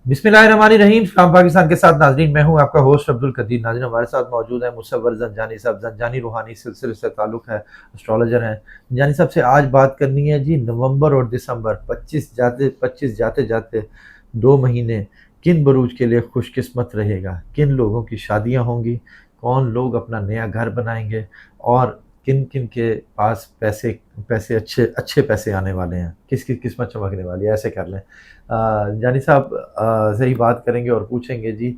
बिस्मिल्लाहिर्रहमानिर्रहीम। इस्लाम पाकिस्तान के साथ नाजरीन, मैं हूं आपका होस्ट अब्दुल कदीर। नाजरीन, हमारे साथ मौजूद है मुसव्वर ज़ंजानी साहब। ज़ंजानी रूहानी सिलसिले से ताल्लुक़ है, एस्ट्रोलॉजर हैं। ज़ंजानी साहब से आज बात करनी है जी, नवंबर और दिसंबर 25 जाते जाते 2 महीने किन बरूज के लिए खुशकिस्मत रहेगा, किन लोगों की शादियां होंगी, कौन लोग अपना नया घर बनाएंगे और किन किन के पास पैसे पैसे अच्छे अच्छे पैसे आने वाले हैं, किसकी किस्मत चमकने वाली है। ऐसे कर लें, जानी साहब से ही बात करेंगे और पूछेंगे जी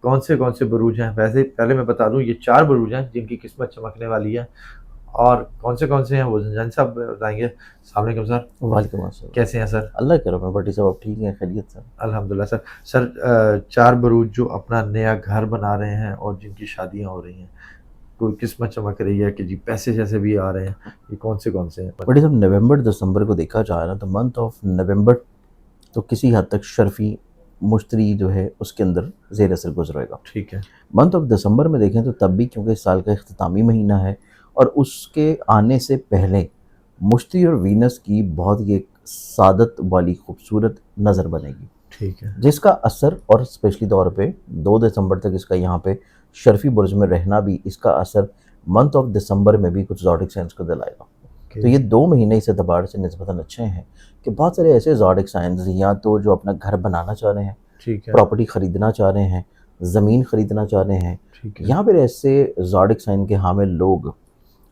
कौन से बरूज हैं। वैसे पहले मैं बता दूं, ये 4 बरूज हैं जिनकी किस्मत चमकने वाली है, और कौन से हैं वो जानी साहब बताएंगे। अस्सलाम वालेकुम सर। वालेकुम अस्सलाम। कैसे हैं सर? अल्लाह के करम है भट्टी साहब, आप ठीक हैं? खैरियत से? अल्हम्दुलिल्लाह सर। सर 4 बरूज जो अपना नया घर बना रहे हैं और जिनकी शादियां हो रही हैं, कोई किस्मत चमक रही है कि जी पैसे जैसे भी आ रहे हैं, ये कौन से हैं? भट्टी साहब, नवंबर दिसंबर को देखा जाए ना, तो मंथ ऑफ नवंबर तो किसी हद तक शर्फी मुश्तरी जो है उसके अंदर ज़ेर असर गुजरेगा। ठीक है। मंथ ऑफ दिसंबर में देखें तो तब भी, क्योंकि इस साल का इख्तितामी महीना है और उसके आने से पहले मुश्तरी और वीनस की बहुत ही एक सादत वाली खूबसूरत नज़र बनेगी, ठीक है। जिसका असर, और स्पेशली तौर पे 2 दिसंबर तक इसका यहाँ पे शर्फी बुर्ज में रहना भी, इसका असर मंथ ऑफ दिसंबर में भी कुछ ज़ोडिक साइंस को दिलाएगा। तो ये 2 महीने इस एतबार से निस्बतन अच्छे हैं कि बहुत सारे ऐसे ज़ोडिक साइंस, या तो जो अपना घर बनाना चाह रहे हैं, ठीक है। प्रॉपर्टी ख़रीदना चाह रहे हैं, ज़मीन ख़रीदना चाह रहे हैं, ठीक है। यहाँ पर ऐसे ज़ोडिक साइन के हामिल लोग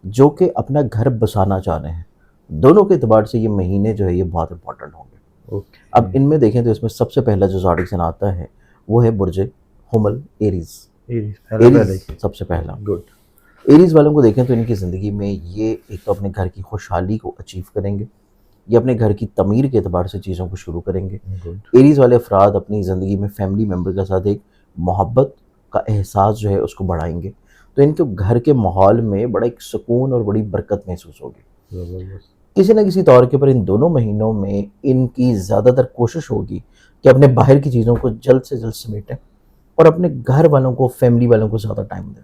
जो कि अपना घर बसाना चाह रहे हैं, दोनों के एतबार से ये महीने जो है ये बहुत इंपॉर्टेंट होंगे। ओके। अब इनमें देखें तो इसमें सबसे पहला जो ज़ोडिक साइन आता है वो है बुर्ज हुमल, एरीज़। एरीज़ सबसे पहला। गुड। एरीज़ वालों को देखें तो इनकी ज़िंदगी में ये एक तो अपने घर की खुशहाली को अचीव करेंगे, ये अपने घर की तमीर के एतबार से चीज़ों को शुरू करेंगे। एरीज़ वाले अफराद अपनी ज़िंदगी में फैमिली मेम्बर के साथ एक मोहब्बत का एहसास जो है उसको बढ़ाएंगे, तो इनके घर के माहौल में बड़ा एक सुकून और बड़ी बरकत महसूस होगी। किसी न किसी तौर के ऊपर इन दोनों महीनों में इनकी ज़्यादातर कोशिश होगी कि अपने बाहर की चीज़ों को जल्द से जल्द समेटें और अपने घर वालों को, फैमिली वालों को ज़्यादा टाइम दें।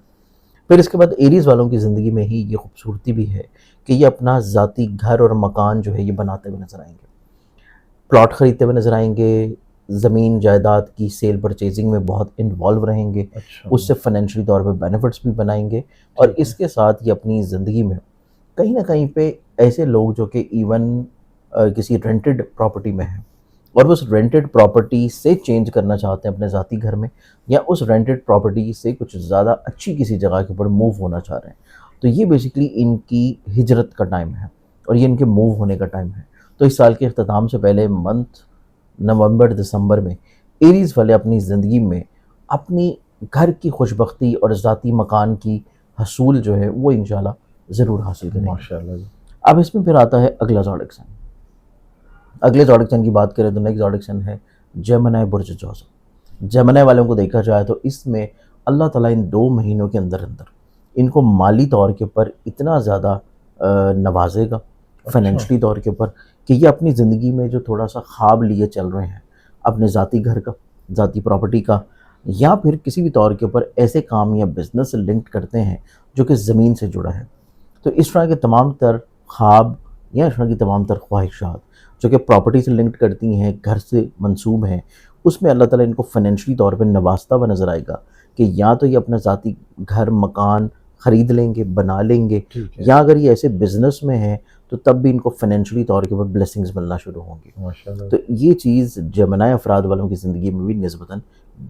फिर इसके बाद एरीज़ वालों की ज़िंदगी में ही ये खूबसूरती भी है कि ये अपना ज़ाती घर और मकान जो है ये बनाते हुए नज़र आएंगे, प्लॉट ख़रीदते हुए नज़र आएंगे, ज़मीन जायदाद की सेल परचेजिंग में बहुत इन्वॉल्व रहेंगे। अच्छा। उससे फाइनेंशियली तौर पे बेनिफिट्स भी बनाएंगे, और इसके साथ ये अपनी ज़िंदगी में कहीं ना कहीं पे ऐसे लोग जो कि इवन किसी रेंटेड प्रॉपर्टी में हैं और वो उस रेंटेड प्रॉपर्टी से चेंज करना चाहते हैं अपने ज़ाती घर में, या उस रेंटेड प्रॉपर्टी से कुछ ज़्यादा अच्छी किसी जगह के ऊपर मूव होना चाह रहे हैं, तो ये बेसिकली इनकी हिजरत का टाइम है और ये इनके मूव होने का टाइम है। तो इस साल के अख्ताम से पहले मंथ नवंबर दिसंबर में एरीज़ वाले अपनी ज़िंदगी में अपनी घर की खुशबख्ती और ज़ाती मकान की हसूल जो है वो इंशाल्लाह ज़रूर हासिल करेंगे माशाल्लाह। अब इसमें फिर आता है अगला ज़ोडिक साइन। अगले ज़ोडिक साइन की बात करें तो नेक्स्ट ज़ोडिक साइन है जेमिनी बुर्ज जोज़ा। जेमिनी वालों को देखा जाए तो इसमें अल्लाह ताला इन 2 महीनों के अंदर अंदर इनको माली तौर के ऊपर इतना ज़्यादा नवाजेगा, फाइनेंशली तौर के ऊपर, कि ये अपनी ज़िंदगी में जो थोड़ा सा ख्वाब लिए चल रहे हैं अपने ज़ाती घर का, ज़ाती प्रॉपर्टी का, या फिर किसी भी तौर के ऊपर ऐसे काम या बिज़नेस से लिंक करते हैं जो कि ज़मीन से जुड़ा है, तो इस तरह के तमाम तर ख्वाब या इस तरह की तमाम तर ख्वाहिशात जो कि प्रॉपर्टी से लिंक करती हैं, घर से मंसूब हैं, उसमें अल्लाह ताला इनको फाइनेंशियली तौर पे नवाजता हुआ नज़र आएगा कि या तो ये अपना ज़ाती घर मकान ख़रीद लेंगे, बना लेंगे, या अगर ये ऐसे बिज़नेस में हैं तो तब भी इनको फाइनेंशियली तौर के ऊपर ब्लेसिंग्स मिलना शुरू होंगी माशाल्लाह। तो ये चीज़ जेमिनी अफराद वालों की ज़िंदगी में भी निस्बतन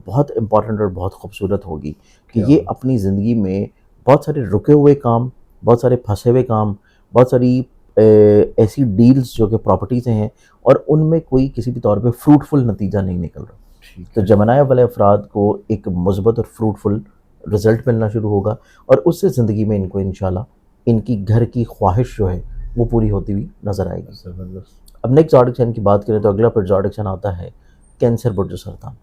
बहुत इंपॉर्टेंट और बहुत खूबसूरत होगी कि ये अपनी ज़िंदगी में बहुत सारे रुके हुए काम, बहुत सारे फंसे हुए काम, बहुत सारी ऐसी डील्स जो कि प्रॉपर्टी से हैं और उनमें कोई किसी भी तौर पे फ्रूटफुल नतीजा नहीं निकल रहा, तो जेमिनी वाले अफराद को एक मुस्बत और फ्रूटफुल रिज़ल्ट मिलना शुरू होगा और उससे ज़िंदगी में इनको इंशाल्लाह इनकी घर की ख्वाहिश जो है वो पूरी होती हुई नज़र आएगी। अब नेक्स्ट ज़ोडिक साइन की बात करें तो अगला फिर ज़ोडिक साइन आता है कैंसर बुर्ज सरतान।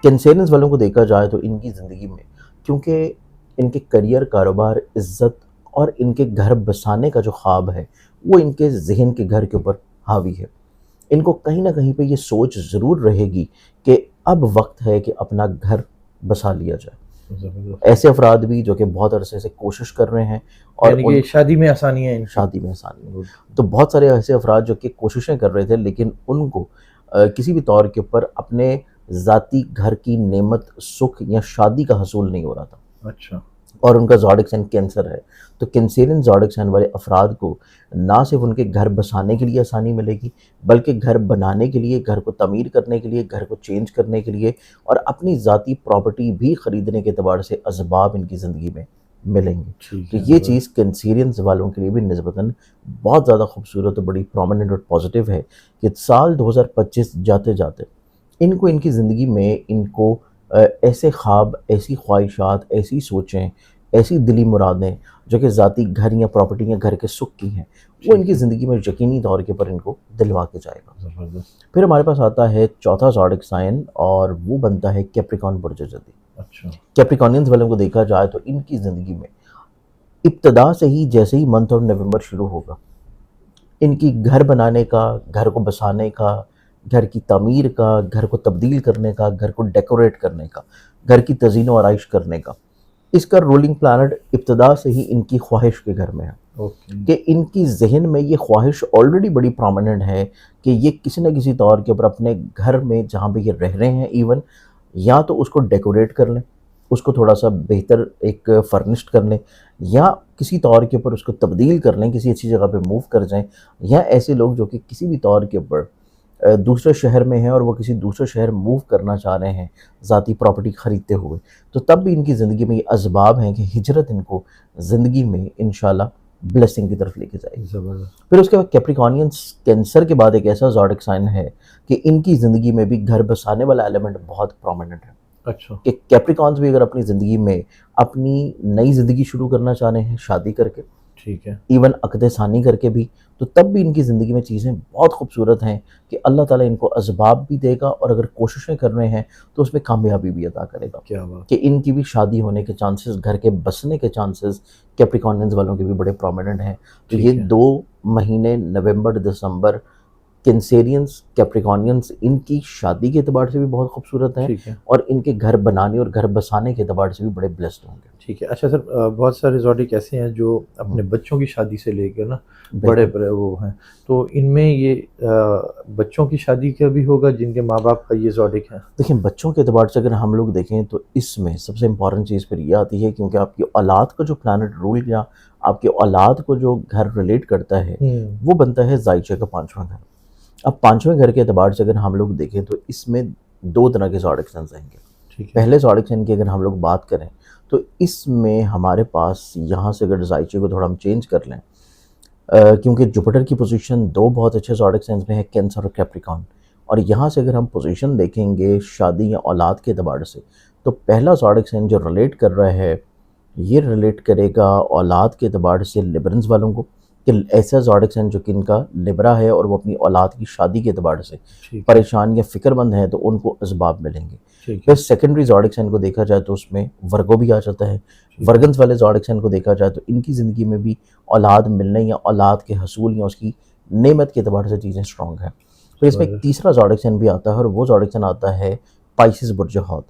कैंसरियंस वालों को देखा जाए तो इनकी ज़िंदगी में, क्योंकि इनके करियर, कारोबार, इज़्ज़त और इनके घर बसाने का जो ख्वाब है वो इनके जहन के घर के ऊपर हावी है, इनको कहीं ना कहीं पे ये सोच ज़रूर रहेगी कि अब वक्त है कि अपना घर बसा लिया जाए। ऐसे अफराद भी जो कि बहुत अरसे से कोशिश कर रहे हैं और शादी में आसानी है, शादी में आसानी है, तो बहुत सारे ऐसे अफराद जो कि कोशिशें कर रहे थे लेकिन उनको किसी भी तौर के ऊपर अपने ذاتی گھر کی نعمت، سکھ یا شادی کا حصول نہیں ہو رہا تھا، اچھا اور ان کا زوڈک سائن کینسر ہے، تو کینسرین زوڈک سائن والے افراد کو نہ صرف ان کے گھر بسانے کے لیے آسانی ملے گی، بلکہ گھر بنانے کے لیے، گھر کو تعمیر کرنے کے لیے، گھر کو چینج کرنے کے لیے، اور اپنی ذاتی پراپرٹی بھی خریدنے کے اعتبار سے اسباب ان کی زندگی میں ملیں گے۔ ٹھیک تو ہے یہ چیز کینسیرینز والوں کے لیے بھی نسبتاً بہت زیادہ خوبصورت اور بڑی پرومیننٹ اور پازیٹیو ہے کہ سال 2025 جاتے جاتے ان کو ان کی زندگی میں ان کو ایسے خواب، ایسی خواہشات، ایسی سوچیں، ایسی دلی مرادیں جو کہ ذاتی گھر یا پراپرٹی یا گھر کے سکھ کی ہیں، وہ ان کی زندگی میں یقینی طور کے پر ان کو دلوا کے جائے گا۔ زبردست۔ پھر ہمارے پاس آتا ہے چوتھا زوڈک سائن، اور وہ بنتا ہے کیپریکون برج جدی۔ اچھا کیپریکونینز والوں کو دیکھا جائے تو ان کی زندگی میں ابتدا سے ہی جیسے ہی منتھ آف نومبر شروع ہوگا، ان کی گھر بنانے کا، گھر کو بسانے کا، گھر کی تعمیر کا، گھر کو تبدیل کرنے کا، گھر کو ڈیکوریٹ کرنے کا، گھر کی تزئین و آرائش کرنے کا، اس کا رولنگ پلانٹ ابتدا سے ہی ان کی خواہش کے گھر میں ہے، اوکے کہ ان کی ذہن میں یہ خواہش آلریڈی بڑی پرومیننٹ ہے کہ یہ کسی نہ کسی طور کے اوپر اپنے گھر میں جہاں پہ یہ رہ رہے ہیں ایون، یا تو اس کو ڈیکوریٹ کر لیں، اس کو تھوڑا سا بہتر ایک فرنشڈ کر لیں، یا کسی طور کے اوپر اس کو تبدیل کر لیں، کسی اچھی جگہ پہ موو کر جائیں، یا ایسے لوگ جو کہ کسی بھی طور کے اوپر دوسرے شہر میں ہیں اور وہ کسی دوسرے شہر موو کرنا چاہ رہے ہیں ذاتی پراپرٹی خریدتے ہوئے، تو تب بھی ان کی زندگی میں یہ اسباب ہیں کہ ہجرت ان کو زندگی میں انشاءاللہ بلیسنگ کی طرف لے کے جائے گی۔ زبردست۔ پھر اس کے بعد کیپریکونینز کینسر کے بعد ایک ایسا زوڈک سائن ہے کہ ان کی زندگی میں بھی گھر بسانے والا ایلیمنٹ بہت پرومیننٹ ہے، اچھا کہ کیپریکونز بھی اگر اپنی زندگی میں اپنی نئی زندگی شروع کرنا چاہ رہے ہیں شادی کر کے، ٹھیک ہے ایون عقد ثانی کر کے بھی، تو تب بھی ان کی زندگی میں چیزیں بہت خوبصورت ہیں کہ اللہ تعالیٰ ان کو اسباب بھی دے گا، اور اگر کوششیں کر رہے ہیں تو اس میں کامیابی بھی عطا کرے گا، کیا بات کہ ان کی بھی شادی ہونے کے چانسز، گھر کے بسنے کے چانسز کیپریکونینز والوں کے بھی بڑے پرومیننٹ ہیں۔ تو ٹھیک یہ ہے 2 مہینے نومبر دسمبر کینسیرینز کیپریکونینز ان کی شادی کے اعتبار سے بھی بہت خوبصورت ہیں، ٹھیک ہے اور ان کے گھر بنانے اور گھر بسانے کے اعتبار سے بھی بڑے بلیسڈ ہوں گے۔ ٹھیک ہے۔ اچھا سر، بہت سارے زوڈک ایسے ہیں جو اپنے بچوں کی شادی سے لے کر نا بڑے بالکل۔ بڑے وہ ہیں، تو ان میں یہ بچوں کی شادی کا بھی ہوگا جن کے ماں باپ کا یہ زوڈک ہے؟ دیکھیں بچوں کے اعتبار سے اگر ہم لوگ دیکھیں تو اس میں سب سے امپورٹنٹ چیز پھر یہ آتی ہے، کیونکہ آپ کی اولاد کا جو پلانٹ رول یا آپ کی اولاد کو جو گھر ریلیٹ کرتا ہے وہ بنتا ہے زائچے کا 5واں گھر۔ اب 5ویں گھر کے اعتبار سے اگر ہم لوگ دیکھیں تو اس میں 2 طرح کے زوڈک سائنز آئیں گے۔ ٹھیک ہے پہلے زوڈک سائن کی اگر ہم لوگ بات کریں تو اس میں ہمارے پاس یہاں سے اگر زائچے کو تھوڑا ہم چینج کر لیں، کیونکہ جوپیٹر کی پوزیشن 2 بہت اچھے زوڈک سائنز میں ہے، کینسر اور کیپریکون، اور یہاں سے اگر ہم پوزیشن دیکھیں گے شادی یا اولاد کے اعتبار سے، تو پہلا زوڈک سائن جو ریلیٹ کر رہا ہے یہ ریلیٹ کرے گا اولاد کے اعتبار سے لیبرنز والوں کو، کہ ایسا زوڈک سائن جو کہ ان کا لیبرا ہے اور وہ اپنی اولاد کی شادی کے اعتبار سے ٹھیک ہے پریشان یا فکر مند ہیں، تو ان کو اسباب ملیں گے۔ ٹھیک ہے پھر سیکنڈری زوڈک سائن کو دیکھا جائے تو اس میں ورگو بھی آ جاتا ہے۔ ورگنز والے زوڈک سائن کو دیکھا جائے تو ان کی زندگی میں بھی اولاد ملنے یا اولاد کے حصول یا اس کی نعمت کے اعتبار سے چیزیں اسٹرانگ ہیں۔ پھر اس میں ایک تیسرا زوڈک سائن بھی آتا ہے، اور وہ زوڈک سائن آتا ہے پائسز برج حوت۔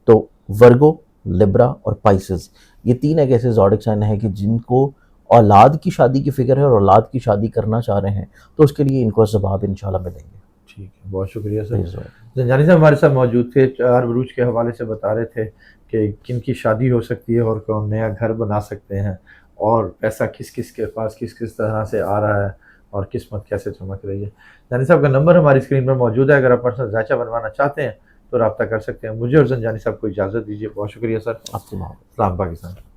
تو ورگو، لبرا اور پائسز، یہ 3 ایک ایسے زوڈک سائن ہیں کہ جن کو اولاد کی شادی کی فکر ہے اور اولاد کی شادی کرنا چاہ رہے ہیں، تو اس کے لیے ان کو اسباب انشاءاللہ ملیں گے۔ ٹھیک ہے، بہت شکریہ سر۔ جی، زنجانی صاحب ہمارے ساتھ موجود تھے، 4 بروج کے حوالے سے بتا رہے تھے کہ کن کی شادی ہو سکتی ہے اور کون نیا گھر بنا سکتے ہیں، اور پیسہ کس کس کے پاس کس کس طرح سے آ رہا ہے، اور قسمت کیسے چمک رہی ہے۔ زنجانی صاحب کا نمبر ہماری اسکرین پر موجود ہے، اگر آپ پرسنل ذائچہ بنوانا چاہتے ہیں تو رابطہ کر سکتے ہیں۔ مجھے اور زنجانی صاحب کو اجازت دیجیے، بہت شکریہ سر۔ آپ کی محبت۔ اسلام پاکستان۔